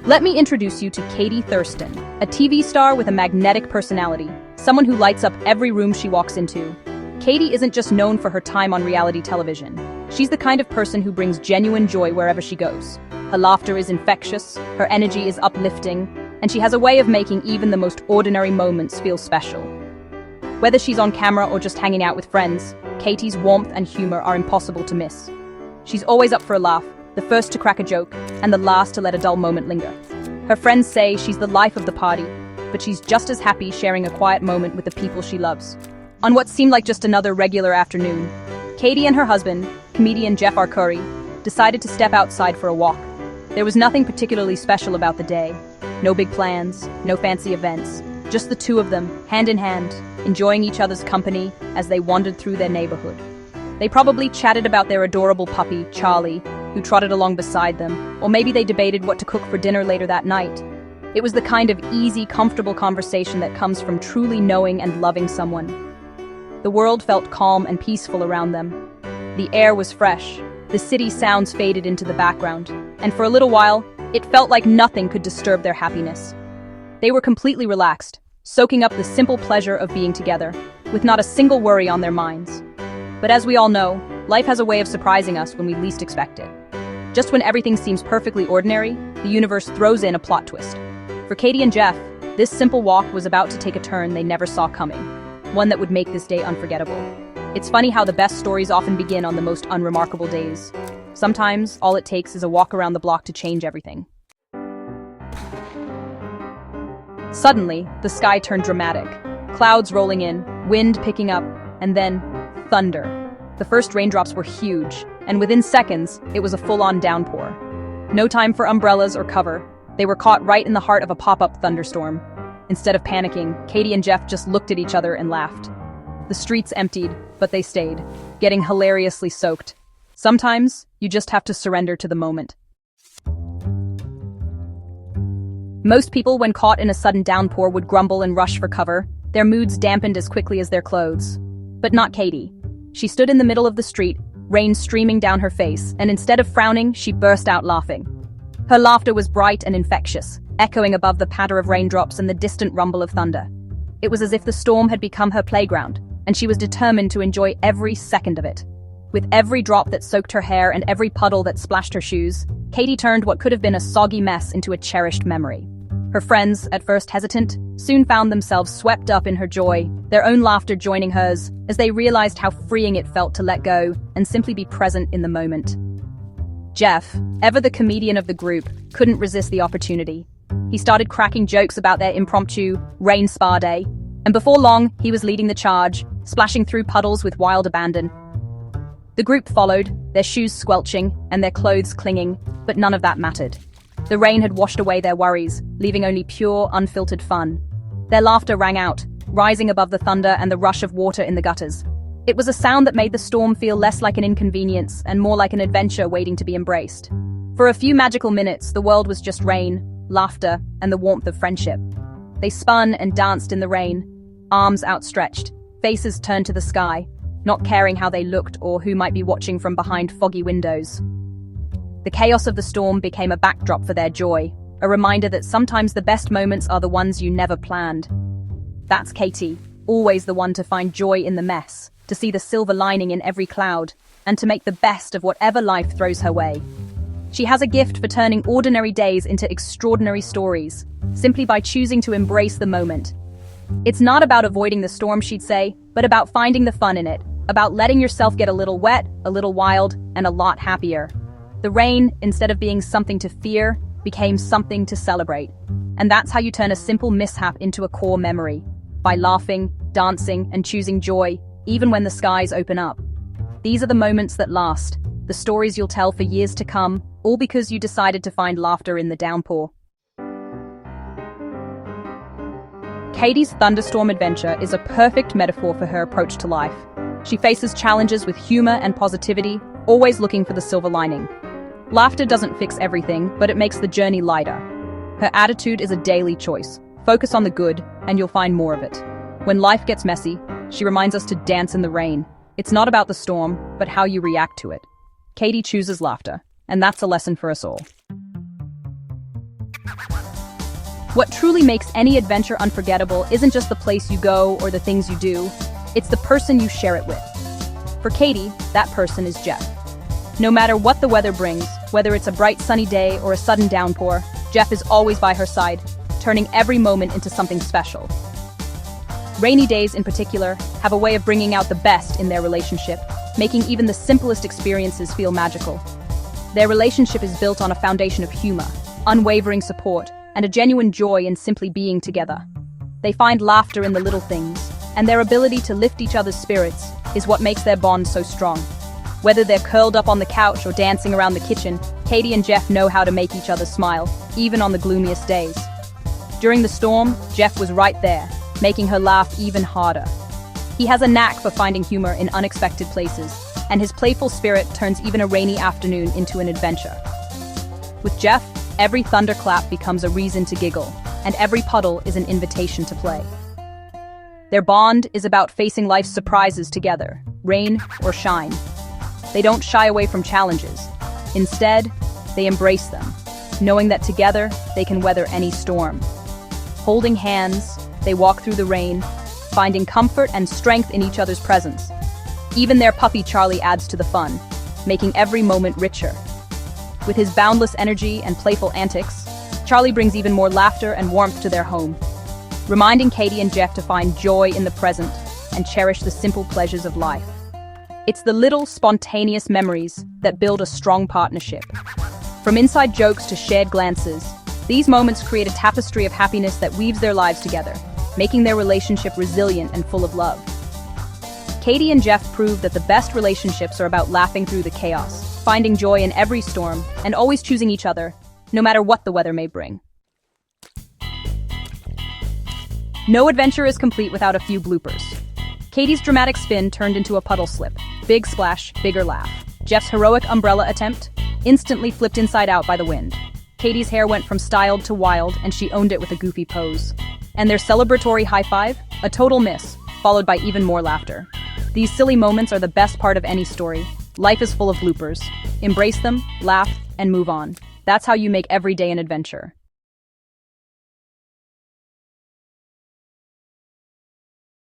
Let me introduce you to Katie Thurston, a TV star with a magnetic personality, someone who lights up every room she walks into. Katie isn't just known for her time on reality television. She's the kind of person who brings genuine joy wherever she goes. Her laughter is infectious, her energy is uplifting, and she has a way of making even the most ordinary moments feel special. Whether she's on camera or just hanging out with friends, Katie's warmth and humor are impossible to miss. She's always up for a laugh, the first to crack a joke, and the last to let a dull moment linger. Her friends say she's the life of the party, but she's just as happy sharing a quiet moment with the people she loves. On what seemed like just another regular afternoon, Katie and her husband, comedian Jeff Arcuri, decided to step outside for a walk. There was nothing particularly special about the day. No big plans, no fancy events, just the two of them, hand in hand, enjoying each other's company as they wandered through their neighborhood. They probably chatted about their adorable puppy, Charlie, who trotted along beside them, or maybe they debated what to cook for dinner later that night. It was the kind of easy, comfortable conversation that comes from truly knowing and loving someone. The world felt calm and peaceful around them. The air was fresh, the city sounds faded into the background, and for a little while, it felt like nothing could disturb their happiness. They were completely relaxed, soaking up the simple pleasure of being together, with not a single worry on their minds. But as we all know, life has a way of surprising us when we least expect it. Just when everything seems perfectly ordinary, the universe throws in a plot twist. For Katie and Jeff, this simple walk was about to take a turn they never saw coming, one that would make this day unforgettable. It's funny how the best stories often begin on the most unremarkable days. Sometimes, all it takes is a walk around the block to change everything. Suddenly, the sky turned dramatic. Clouds rolling in, wind picking up, and then thunder. The first raindrops were huge, and within seconds, it was a full-on downpour. No time for umbrellas or cover. They were caught right in the heart of a pop-up thunderstorm. Instead of panicking, Katie and Jeff just looked at each other and laughed. The streets emptied, but they stayed, getting hilariously soaked. Sometimes, you just have to surrender to the moment. Most people, when caught in a sudden downpour, would grumble and rush for cover, their moods dampened as quickly as their clothes. But not Katie. She stood in the middle of the street, rain streaming down her face, and instead of frowning, she burst out laughing. Her laughter was bright and infectious, echoing above the patter of raindrops and the distant rumble of thunder. It was as if the storm had become her playground, and she was determined to enjoy every second of it. With every drop that soaked her hair and every puddle that splashed her shoes, Katie turned what could have been a soggy mess into a cherished memory. Her friends, at first hesitant, soon found themselves swept up in her joy, their own laughter joining hers, as they realized how freeing it felt to let go and simply be present in the moment. Jeff, ever the comedian of the group, couldn't resist the opportunity. He started cracking jokes about their impromptu rain spa day, and before long, he was leading the charge, splashing through puddles with wild abandon. The group followed, their shoes squelching and their clothes clinging, but none of that mattered. The rain had washed away their worries, leaving only pure, unfiltered fun. Their laughter rang out, rising above the thunder and the rush of water in the gutters. It was a sound that made the storm feel less like an inconvenience and more like an adventure waiting to be embraced. For a few magical minutes, the world was just rain, laughter, and the warmth of friendship. They spun and danced in the rain, arms outstretched, faces turned to the sky, not caring how they looked or who might be watching from behind foggy windows. The chaos of the storm became a backdrop for their joy, a reminder that sometimes the best moments are the ones you never planned. That's Katie, always the one to find joy in the mess, to see the silver lining in every cloud, and to make the best of whatever life throws her way. She has a gift for turning ordinary days into extraordinary stories, simply by choosing to embrace the moment. It's not about avoiding the storm, she'd say, but about finding the fun in it, about letting yourself get a little wet, a little wild, and a lot happier. The rain, instead of being something to fear, became something to celebrate. And that's how you turn a simple mishap into a core memory, by laughing, dancing, and choosing joy, even when the skies open up. These are the moments that last, the stories you'll tell for years to come, all because you decided to find laughter in the downpour. Katie's Thunderstorm Adventure is a perfect metaphor for her approach to life. She faces challenges with humor and positivity, always looking for the silver lining. Laughter doesn't fix everything, but it makes the journey lighter. Her attitude is a daily choice. Focus on the good, and you'll find more of it. When life gets messy, she reminds us to dance in the rain. It's not about the storm, but how you react to it. Katie chooses laughter, and that's a lesson for us all. What truly makes any adventure unforgettable isn't just the place you go or the things you do, it's the person you share it with. For Katie, that person is Jeff. No matter what the weather brings, whether it's a bright sunny day or a sudden downpour, Jeff is always by her side, turning every moment into something special. Rainy days, in particular, have a way of bringing out the best in their relationship, making even the simplest experiences feel magical. Their relationship is built on a foundation of humor, unwavering support, and a genuine joy in simply being together. They find laughter in the little things, and their ability to lift each other's spirits is what makes their bond so strong. Whether they're curled up on the couch or dancing around the kitchen, Katie and Jeff know how to make each other smile, even on the gloomiest days. During the storm, Jeff was right there, making her laugh even harder. He has a knack for finding humor in unexpected places, and his playful spirit turns even a rainy afternoon into an adventure. With Jeff, every thunderclap becomes a reason to giggle, and every puddle is an invitation to play. Their bond is about facing life's surprises together, rain or shine. They don't shy away from challenges. Instead, they embrace them, knowing that together they can weather any storm. Holding hands, they walk through the rain, finding comfort and strength in each other's presence. Even their puppy Charlie adds to the fun, making every moment richer. With his boundless energy and playful antics, Charlie brings even more laughter and warmth to their home, reminding Katie and Jeff to find joy in the present and cherish the simple pleasures of life. It's the little, spontaneous memories that build a strong partnership. From inside jokes to shared glances, these moments create a tapestry of happiness that weaves their lives together, making their relationship resilient and full of love. Katie and Jeff prove that the best relationships are about laughing through the chaos, finding joy in every storm, and always choosing each other, no matter what the weather may bring. No adventure is complete without a few bloopers. Katie's dramatic spin turned into a puddle slip. Big splash, bigger laugh. Jeff's heroic umbrella attempt instantly flipped inside out by the wind. Katie's hair went from styled to wild, and she owned it with a goofy pose. And their celebratory high five? A total miss, followed by even more laughter. These silly moments are the best part of any story. Life is full of bloopers. Embrace them, laugh, and move on. That's how you make every day an adventure.